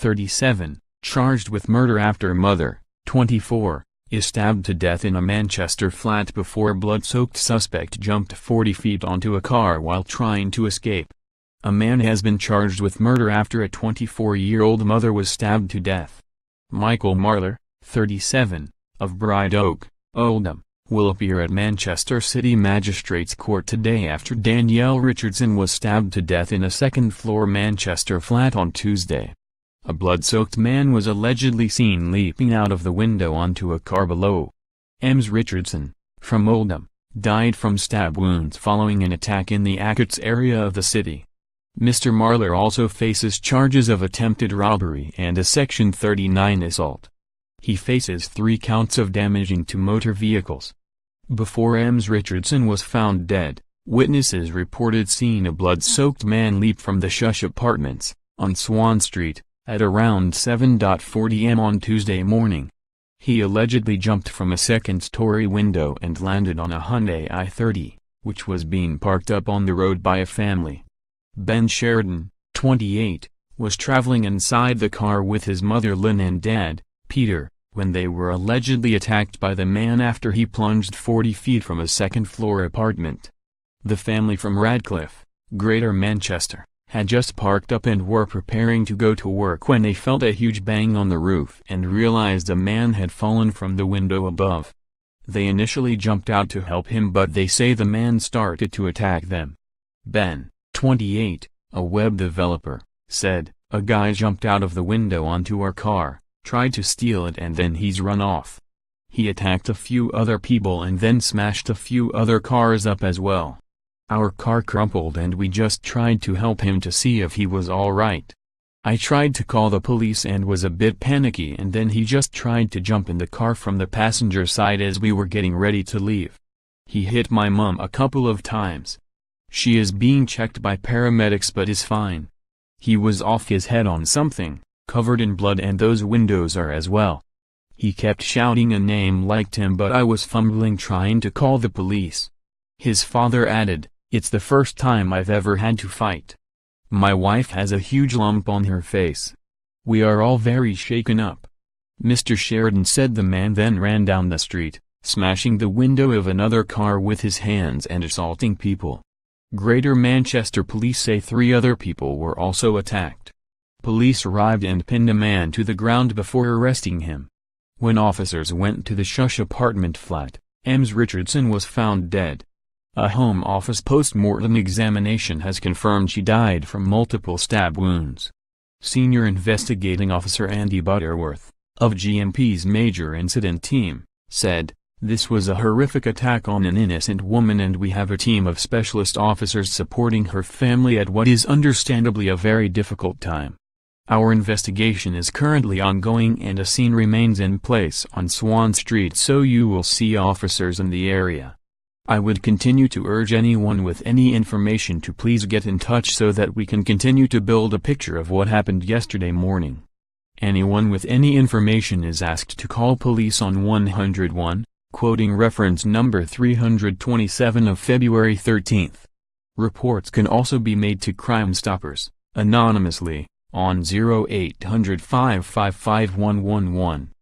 37, charged with murder after mother, 24, is stabbed to death in a Manchester flat before a blood-soaked suspect jumped 40 feet onto a car while trying to escape. A man has been charged with murder after a 24-year-old mother was stabbed to death. Michael Marler, 37, of Brideoak, Oldham, will appear at Manchester City Magistrates Court today after Danielle Richardson was stabbed to death in a second-floor Manchester flat on Tuesday. A blood-soaked man was allegedly seen leaping out of the window onto a car below. Ms. Richardson, from Oldham, died from stab wounds following an attack in the Accott's area of the city. Mr. Marler also faces charges of attempted robbery and a Section 39 assault. He faces 3 counts of damaging to motor vehicles. Before Ms. Richardson was found dead, witnesses reported seeing a blood-soaked man leap from the Shush Apartments, on Swan Street, at around 7:40 am on Tuesday morning. He allegedly jumped from a second-story window and landed on a Hyundai i30, which was being parked up on the road by a family. Ben Sheridan, 28, was traveling inside the car with his mother Lynn and dad, Peter, when they were allegedly attacked by the man after he plunged 40 feet from a second-floor apartment. The family from Radcliffe, Greater Manchester, had just parked up and were preparing to go to work when they felt a huge bang on the roof and realized a man had fallen from the window above. They initially jumped out to help him, but they say the man started to attack them. Ben, 28, a web developer, said, "A guy jumped out of the window onto our car, tried to steal it, and then he's run off. He attacked a few other people and then smashed a few other cars up as well. Our car crumpled and we just tried to help him to see if he was all right. I tried to call the police and was a bit panicky, and then he just tried to jump in the car from the passenger side as we were getting ready to leave. He hit my mom a couple of times. She is being checked by paramedics but is fine. He was off his head on something, covered in blood, and those windows are as well. He kept shouting a name like Tim, but I was fumbling trying to call the police." His father added, "It's the first time I've ever had to fight. My wife has a huge lump on her face. We are all very shaken up." Mr. Sheridan said the man then ran down the street, smashing the window of another car with his hands and assaulting people. Greater Manchester police say 3 other people were also attacked. Police arrived and pinned a man to the ground before arresting him. When officers went to the Shush Apartment flat, Ms. Richardson was found dead. A Home Office post-mortem examination has confirmed she died from multiple stab wounds. Senior Investigating Officer Andy Butterworth, of GMP's Major Incident Team, said, "This was a horrific attack on an innocent woman, and we have a team of specialist officers supporting her family at what is understandably a very difficult time. Our investigation is currently ongoing and a scene remains in place on Swan Street, so you will see officers in the area. I would continue to urge anyone with any information to please get in touch so that we can continue to build a picture of what happened yesterday morning. Anyone with any information is asked to call police on 101, quoting reference number 327 of February 13. Reports can also be made to Crime Stoppers, anonymously, on 0800 555 111.